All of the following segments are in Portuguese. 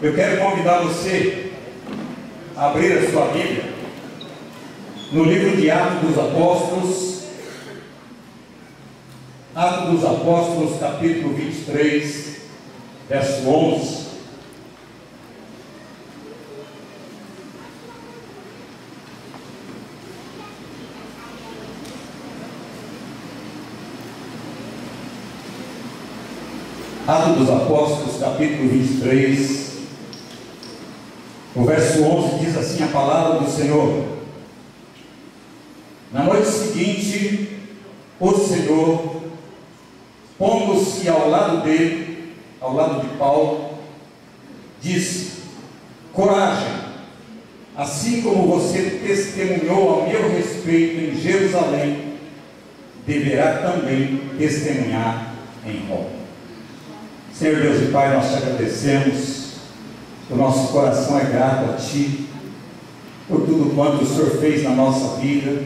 Eu quero convidar você a abrir a sua Bíblia no livro de Atos dos Apóstolos, Atos dos Apóstolos, capítulo 23, verso 11. Atos dos Apóstolos, capítulo 23, o verso 11 diz assim a palavra do Senhor: Na noite seguinte, o Senhor, pondo-se ao lado dele, ao lado de Paulo, disse: Coragem, assim como você testemunhou ao meu respeito em Jerusalém, deverá também testemunhar em Roma. Senhor Deus e Pai, nós te agradecemos, o nosso coração é grato a Ti, por tudo quanto o Senhor fez na nossa vida,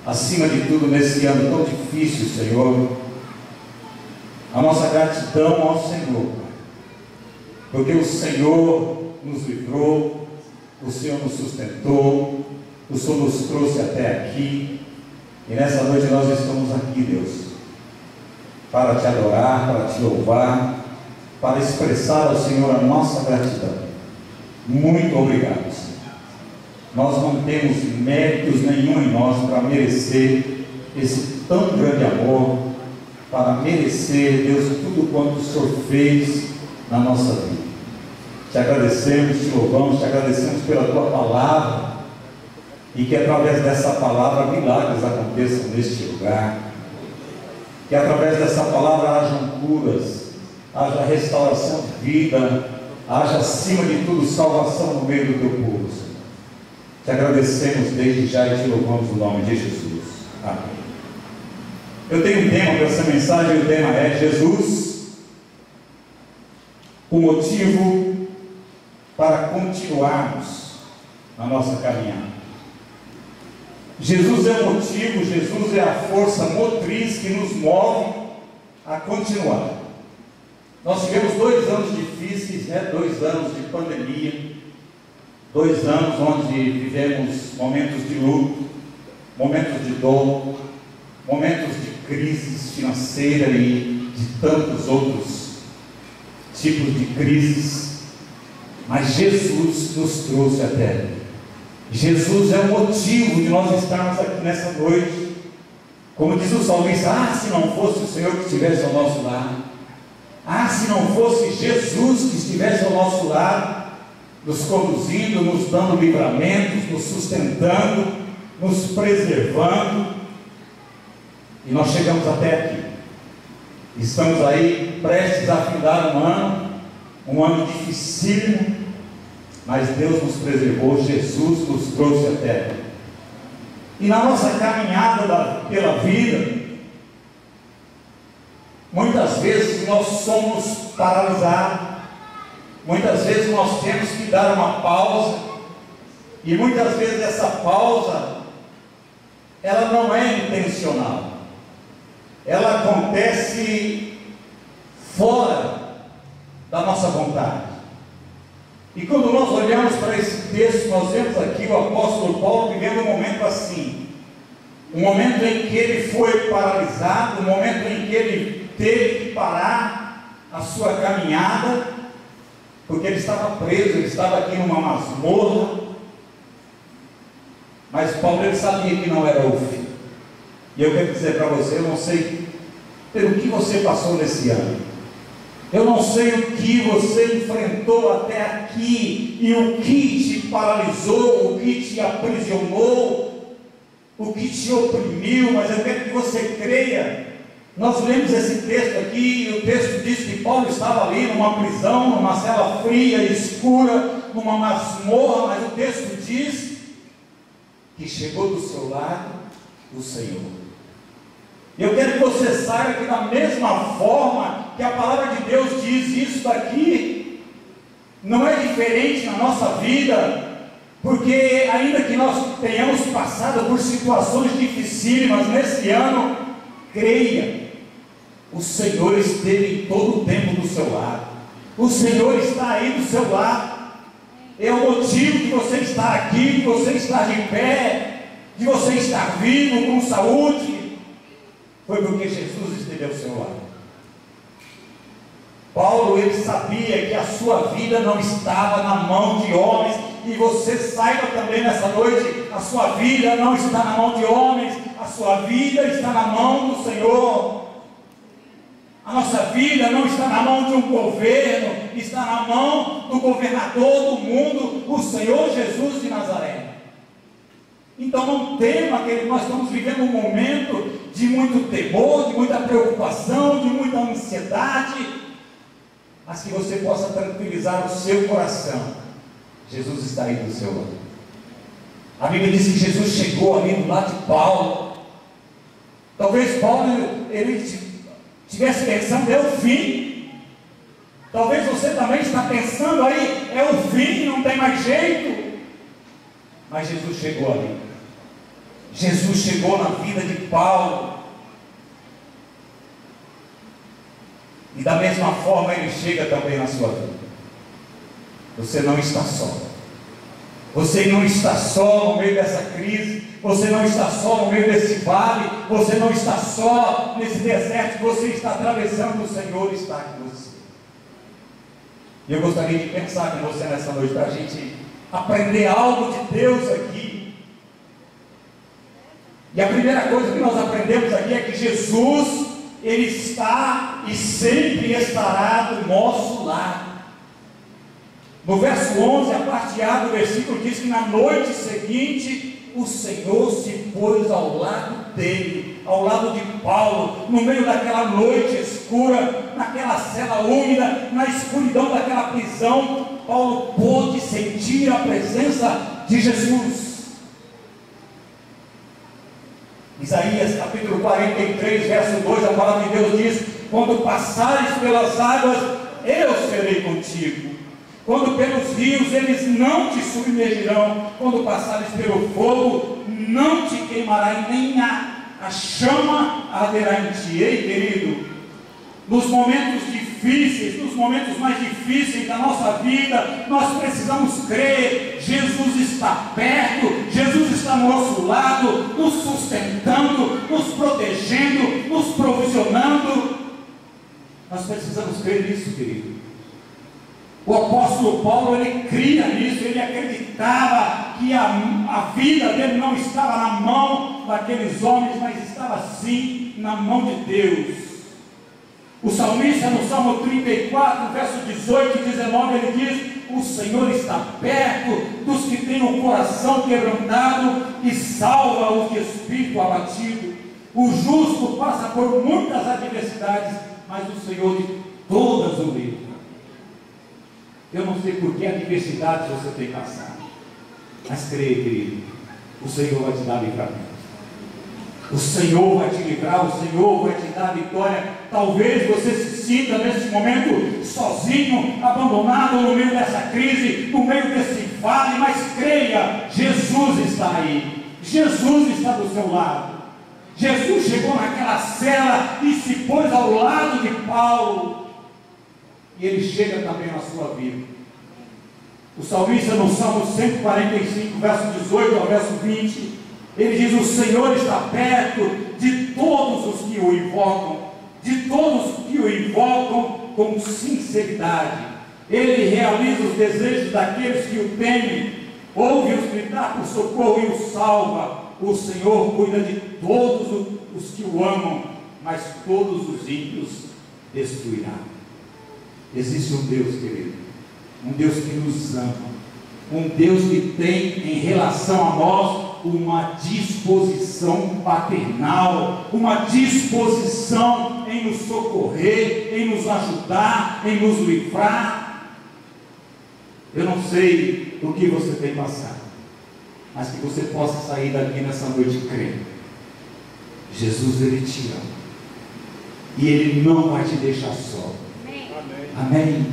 acima de tudo nesse ano tão difícil, Senhor. A nossa gratidão ao Senhor, porque o Senhor nos livrou, o Senhor nos sustentou, o Senhor nos trouxe até aqui, e nessa noite nós estamos aqui, Deus, para te adorar, para te louvar, para expressar ao Senhor a nossa gratidão. Muito obrigado, Senhor. Nós não temos méritos nenhum em nós para merecer esse tão grande amor, para merecer, Deus, tudo quanto o Senhor fez na nossa vida. Te agradecemos, te louvamos, te agradecemos pela Tua palavra, e que através dessa palavra milagres aconteçam neste lugar. Que através dessa palavra hajam curas, haja restauração de vida, haja acima de tudo salvação no meio do Teu povo, Senhor. Te agradecemos desde já e te louvamos no nome de Jesus. Amém. Eu tenho um tema para essa mensagem, o tema é Jesus, o motivo para continuarmos na nossa caminhada. Jesus é o motivo, Jesus é a força motriz que nos move a continuar. Nós tivemos 2 anos difíceis, 2 anos de pandemia, 2 anos onde vivemos momentos de luto, momentos de dor, momentos de crise financeira e de tantos outros tipos de crises, mas Jesus nos trouxe até aqui. Jesus é o motivo de nós estarmos aqui nessa noite. Como diz o salmista: se não fosse o Senhor que estivesse ao nosso lado, se não fosse Jesus que estivesse ao nosso lado, nos conduzindo, nos dando livramentos, nos sustentando, nos preservando, e nós chegamos até aqui. Estamos aí prestes a findar um ano dificílimo, mas Deus nos preservou, Jesus nos trouxe até aqui. E na nossa caminhada pela vida, muitas vezes nós somos paralisados, muitas vezes nós temos que dar uma pausa, e muitas vezes essa pausa, ela não é intencional, ela acontece fora da nossa vontade. E quando nós olhamos para esse texto, nós vemos aqui o apóstolo Paulo vivendo um momento assim, um momento em que ele foi paralisado, um momento em que ele teve que parar a sua caminhada, porque ele estava preso, ele estava aqui numa masmorra, mas Paulo, ele sabia que não era o fim. E eu quero dizer para você, eu não sei pelo que você passou nesse ano, eu não sei o que você enfrentou até aqui, e o que te paralisou, o que te aprisionou, o que te oprimiu, mas eu quero que você creia. Nós lemos esse texto aqui, e o texto diz que Paulo estava ali numa prisão, numa cela fria, escura, numa masmorra, mas o texto diz que chegou do seu lado o Senhor. Eu quero que você saiba que da mesma forma que a palavra de Deus diz isso daqui, não é diferente na nossa vida, porque ainda que nós tenhamos passado por situações dificílimas nesse ano, creia, o Senhor esteve todo o tempo do seu lado. O Senhor está aí do seu lado. É o motivo de você estar aqui, de você estar de pé, de você estar vivo, com saúde. Foi porque Jesus esteve ao seu lado. Paulo, ele sabia que a sua vida não estava na mão de homens. E você saiba também nessa noite, a sua vida não está na mão de homens. A sua vida está na mão do Senhor. A nossa vida não está na mão de um governo, está na mão do governador do mundo, o Senhor Jesus de Nazaré. Então não tema, que nós estamos vivendo um momento de muito temor, de muita preocupação, de muita ansiedade, mas que você possa tranquilizar o seu coração. Jesus está aí do seu lado. A Bíblia diz que Jesus chegou ali do lado de Paulo. Talvez Paulo, ele estivesse pensando, é o fim. Talvez você também está pensando aí, é o fim, não tem mais jeito. Mas Jesus chegou ali. Jesus chegou na vida de Paulo. E da mesma forma ele chega também na sua vida. Você não está só. Você não está só no meio dessa crise. Você não está só no meio desse vale. Você não está só nesse deserto que você está atravessando. O Senhor está com você. E eu gostaria de pensar com você nessa noite, para a gente aprender algo de Deus aqui. E a primeira coisa que nós aprendemos aqui é que Jesus, Ele está e sempre estará do nosso lado. No verso 11, a parte A do versículo diz que na noite seguinte, o Senhor se pôs ao lado dele, ao lado de Paulo, no meio daquela noite escura, naquela cela úmida, na escuridão daquela prisão. Paulo pôde sentir a presença de Jesus. Isaías capítulo 43, verso 2, a palavra de Deus diz: quando passares pelas águas, eu serei contigo. Quando pelos rios, eles não te submergirão. Quando passares pelo fogo, não te queimará, e nem a chama arderá em ti. Ei, querido, nos momentos difíceis, nos momentos mais difíceis da nossa vida, nós precisamos crer. Jesus está perto, Jesus está ao nosso lado, nos sustentando, nos protegendo, nos provisionando. Nós precisamos crer nisso, querido. O apóstolo Paulo, ele cria nisso, ele acreditava que a vida dele não estava na mão daqueles homens, mas estava sim na mão de Deus. O salmista, no Salmo 34, verso 18 e 19, ele diz: o Senhor está perto dos que têm o coração quebrantado e salva os de espírito abatido. O justo passa por muitas adversidades, mas o Senhor de todas o livra. Eu não sei por que adversidades você tem passado, mas creia, querido, o Senhor vai te dar livramento. O Senhor vai te livrar, o Senhor vai te dar vitória. Talvez você se sinta nesse momento sozinho, abandonado no meio dessa crise, no meio desse vale, mas creia, Jesus está aí, Jesus está do seu lado. Jesus chegou naquela cela e se pôs ao lado de Paulo, e ele chega também na sua vida. O salmista, no Salmo 145, verso 18 ao verso 20, ele diz: o Senhor está perto de todos os que o invocam, de todos que o invocam com sinceridade. Ele realiza os desejos daqueles que o temem, ouve-os gritar por socorro e os salva. O Senhor cuida de todos os que o amam, mas todos os ímpios destruirá. Existe um Deus, querido, um Deus que nos ama, um Deus que tem em relação a nós uma disposição paternal, uma disposição em nos socorrer, em nos ajudar, em nos livrar. Eu não sei o que você tem passado, mas que você possa sair daqui nessa noite crendo: Jesus, Ele te ama, e Ele não vai te deixar só. Amém.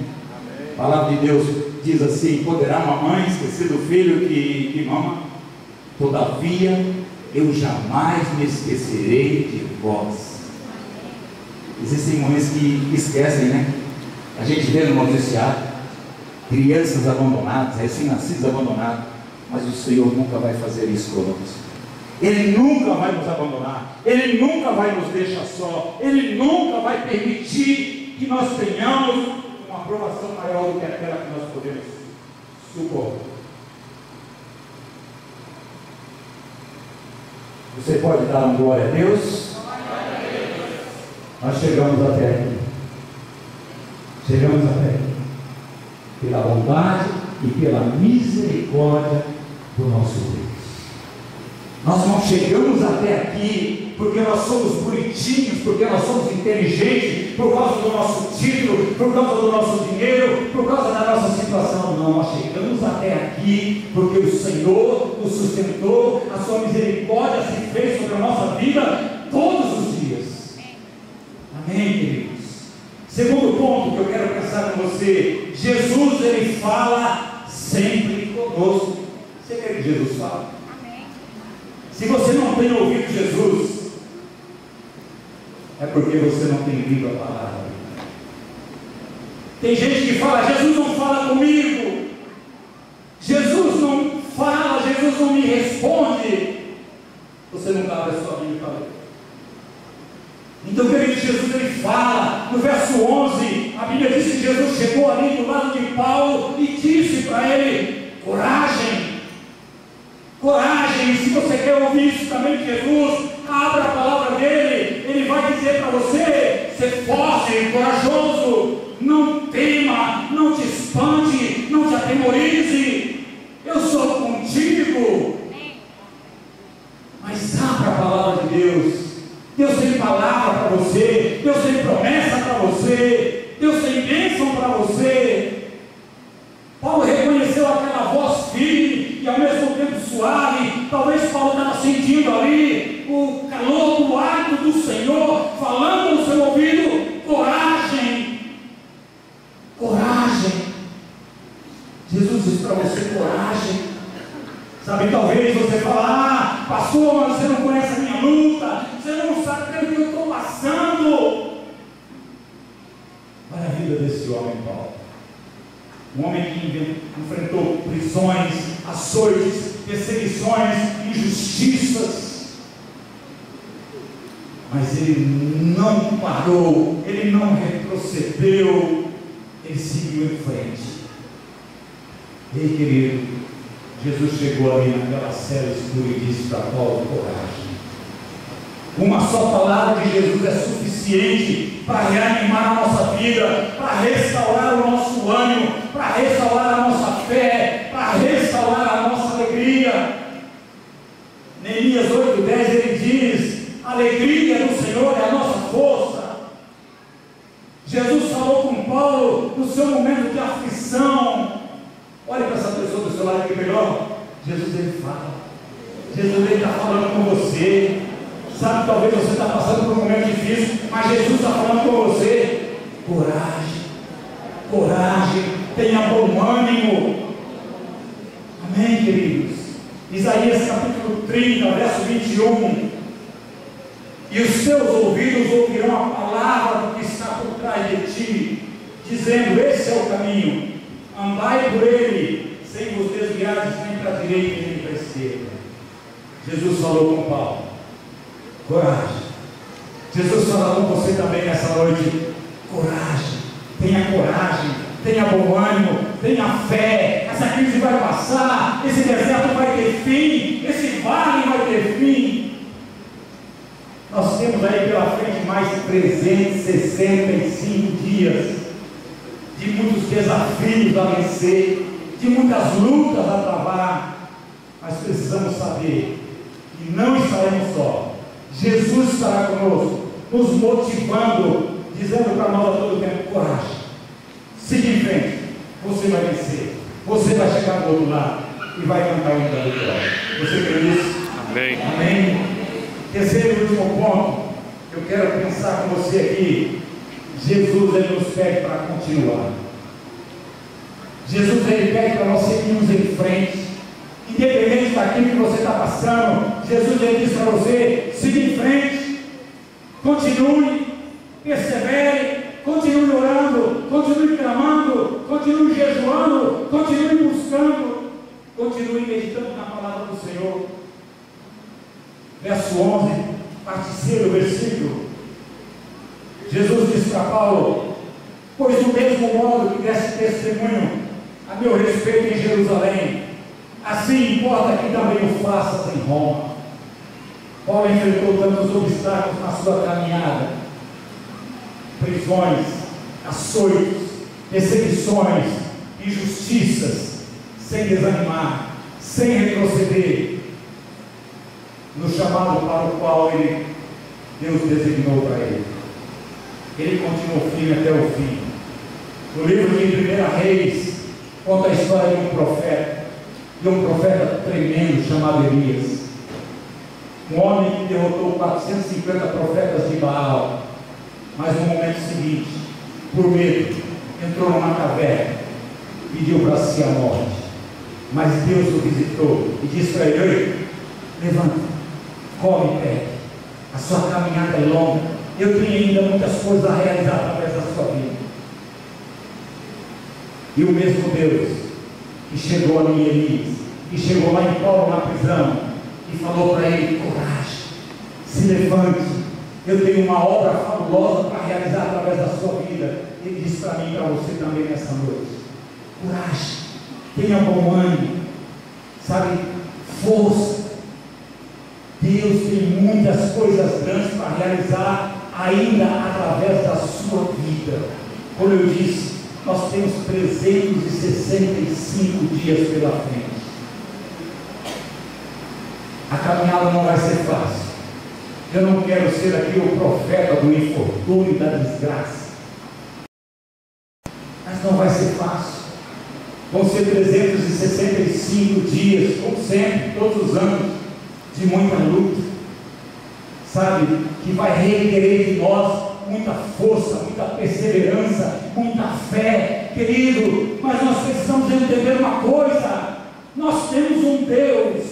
A palavra de Deus diz assim: poderá uma mãe esquecer do filho que mama? Todavia eu jamais me esquecerei de vós. Existem mães que esquecem, né? A gente vê no noticiário crianças abandonadas, recém-nascidos abandonados, mas o Senhor nunca vai fazer isso conosco. Ele nunca vai nos abandonar, Ele nunca vai nos deixar só, Ele nunca vai permitir que nós tenhamos uma aprovação maior do que aquela que nós podemos suportar. Você pode dar uma glória a Deus? Nós chegamos até aqui. Chegamos até aqui. Pela bondade e pela misericórdia do nosso Deus. Nós não chegamos até aqui porque nós somos bonitinhos, porque nós somos inteligentes, por causa do nosso título, por causa do nosso dinheiro, por causa da nossa situação. Não, nós chegamos até aqui porque o Senhor nos sustentou, a sua misericórdia se fez sobre a nossa vida todos os dias. Amém, queridos? Segundo ponto que eu quero pensar com você: Jesus, Ele fala sempre conosco. Você quer que Jesus fale? Amém. Se você não tem ouvido Jesus, é porque você não tem lido a palavra. Tem gente que fala: Jesus não fala comigo, Jesus não fala, Jesus não me responde. Você não abre a sua Bíblia para ler. Então, querido, Jesus, Ele fala, no verso 11, a Bíblia diz que Jesus chegou ali do lado de Paulo e disse para ele: coragem, coragem. Se você quer ouvir isso também de Jesus, abra a palavra dele, ele vai dizer para você: ser forte, corajoso, não tema, não te espante, não te atemorize, eu sou contigo. Mas abra a palavra de Deus. Deus tem palavra para você, Deus tem promessa para você, Deus tem bênção para você. Paulo reconheceu aquela voz firme e ao mesmo tempo suave. Talvez Paulo estava sentindo ali o calor do hálito do Senhor falando no seu ouvido: coragem, coragem. Jesus disse para você: coragem. Sabe, talvez você fale: ah, pastor, mas você não conhece a minha luta, você não sabe o que eu estou passando. Olha a vida desse homem, Paulo. Um homem que enfrentou prisões, açoites, perseguições, injustiças. Mas ele não parou, ele não retrocedeu, ele seguiu em frente. Ei, querido, Jesus chegou ali naquela cela escura e disse para Paulo: coragem. Uma só palavra de Jesus é suficiente para reanimar a nossa vida, para restaurar o nosso ânimo, para restaurar a nossa fé, para restaurar a nossa alegria. Neemias 8:10 ele diz: a alegria do Senhor é a nossa força. Jesus falou com Paulo no seu momento de aflição. Olhe para essa pessoa do seu lado aqui melhor. Jesus, ele fala. Jesus, ele está falando com você. Sabe, talvez você está passando por um momento difícil, mas Jesus está falando com você: coragem, coragem, tenha bom ânimo. Amém, queridos? Isaías capítulo 30, verso 21. E os teus ouvidos ouvirão a palavra que está por trás de ti, dizendo: esse é o caminho, andai por ele, sem vos desviardes nem para a direita nem para a esquerda. Jesus falou com Paulo: coragem. Jesus fala com você também nessa noite: coragem, tenha bom ânimo, tenha fé. Essa crise vai passar, esse deserto vai ter fim, esse vale vai ter fim. Nós temos aí pela frente mais de 365 dias de muitos desafios a vencer, de muitas lutas a travar, mas precisamos saber que não estaremos só. Jesus estará conosco, nos motivando, dizendo para nós a todo tempo: coragem, siga em frente, você vai vencer, você vai chegar do outro lado e vai cantar o hino da vitória. Você crê nisso? Amém. Amém. Terceiro e último ponto, eu quero pensar com você aqui: Jesus, ele nos pede para continuar. Jesus, ele pede para nós seguirmos em frente, independente daquilo que você está passando. Jesus, ele diz para você: siga em frente, continue, persevere, continue orando, continue clamando, continue jejuando, continue buscando, continue meditando na palavra do Senhor. Verso 11, parte C do versículo. Jesus disse para Paulo: pois do mesmo modo que desse testemunho a meu respeito em Jerusalém, assim importa que também o faças em Roma. Paulo enfrentou tantos obstáculos na sua caminhada: prisões, açoites, perseguições, injustiças, sem desanimar, sem retroceder no chamado para o qual Deus designou para ele. Ele continuou firme até o fim. No livro de 1 Reis, conta a história de um profeta tremendo chamado Elias, um homem que derrotou 450 profetas de Baal, mas no momento seguinte, por medo, entrou numa caverna, pediu para si a morte, mas Deus o visitou e disse para ele: levanta, come e pegue, a sua caminhada é longa, eu tenho ainda muitas coisas a realizar através da sua vida. E o mesmo Deus que chegou ali em Elias, que chegou lá em Paulo na prisão e falou para ele: coragem, se levante, eu tenho uma obra fabulosa para realizar através da sua vida. Ele disse para mim e para você também nessa noite: coragem, tenha bom ânimo, sabe, força. Deus tem muitas coisas grandes para realizar ainda através da sua vida. Como eu disse, nós temos 365 dias pela frente. A caminhada não vai ser fácil. Eu não quero ser aqui o profeta do infortúnio e da desgraça, mas não vai ser fácil. Vão ser 365 dias, como sempre, todos os anos, de muita luta, sabe, que vai requerer de nós muita força, muita perseverança, muita fé, querido. Mas nós precisamos entender uma coisa: nós temos um Deus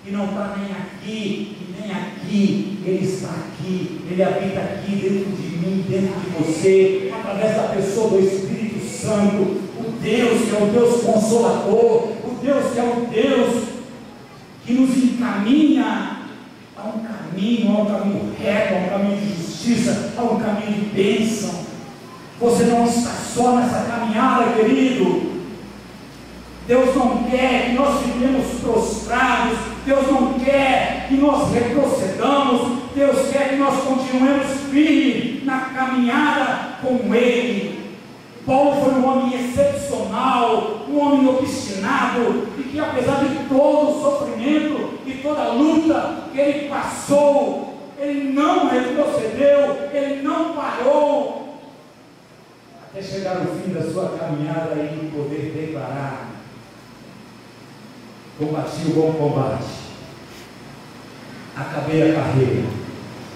que não está nem aqui e nem aqui, Ele está aqui, Ele habita aqui dentro de mim, dentro de você, através da pessoa do Espírito Santo. O Deus que é o Deus Consolador, o Deus que é o Deus que nos encaminha a um caminho reto, a um caminho de justiça, a um caminho de bênção. Você não está só nessa caminhada, querido. Deus não quer que nós fiquemos prostrados, Deus não quer que nós retrocedamos, Deus quer que nós continuemos firmes na caminhada com Ele. Paulo foi um homem excepcional, um homem obstinado, e que apesar de todo o sofrimento e toda a luta que ele passou, ele não retrocedeu, ele não parou, até chegar ao fim da sua caminhada e poder declarar: combati o bom combate, acabei a carreira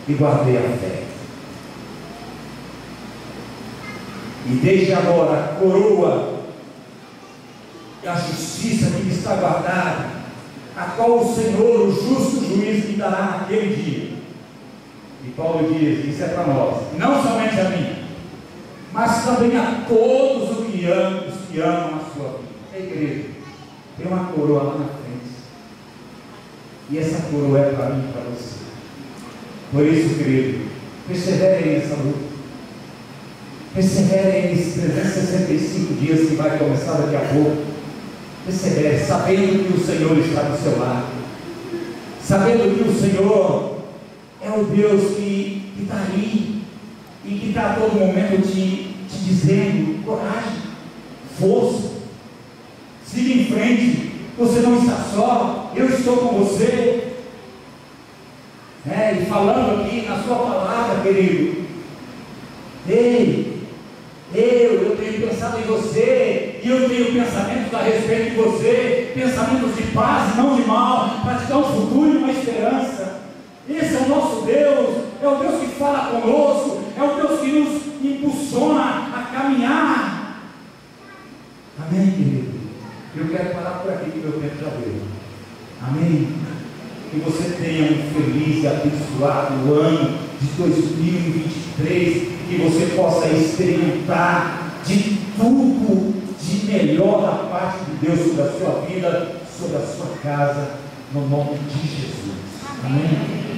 e guardei a fé. E desde agora a coroa da justiça que me está guardada, a qual o Senhor, o justo juiz, me dará naquele dia. E Paulo diz: isso é para nós, não somente a mim, mas também a todos os que amam a sua vida. Ei, querido, tem uma coroa lá na frente, e essa coroa é para mim e para você. Por isso, querido, persevere nessa luta. Persevere nesses 365 dias que vai começar daqui a pouco. Persevere, sabendo que o Senhor está do seu lado, sabendo que o Senhor é o Deus que está ali e que está a todo momento te dizendo: coragem, força, siga em frente, você não está só, eu estou com você. E falando aqui na sua palavra, querido, eu tenho pensado em você, e eu tenho pensamentos a respeito de você, pensamentos de paz e não de mal, para te dar um futuro e uma esperança. Esse é o nosso Deus, é o Deus que fala conosco, é o Deus que nos impulsiona a caminhar. Amém, querido? Eu quero parar por aqui, que meu tempo já veio. Amém? Que você tenha um feliz e abençoado ano de 2023, que você possa experimentar de tudo de melhor da parte de Deus sobre a sua vida, sobre a sua casa, no nome de Jesus. Amém?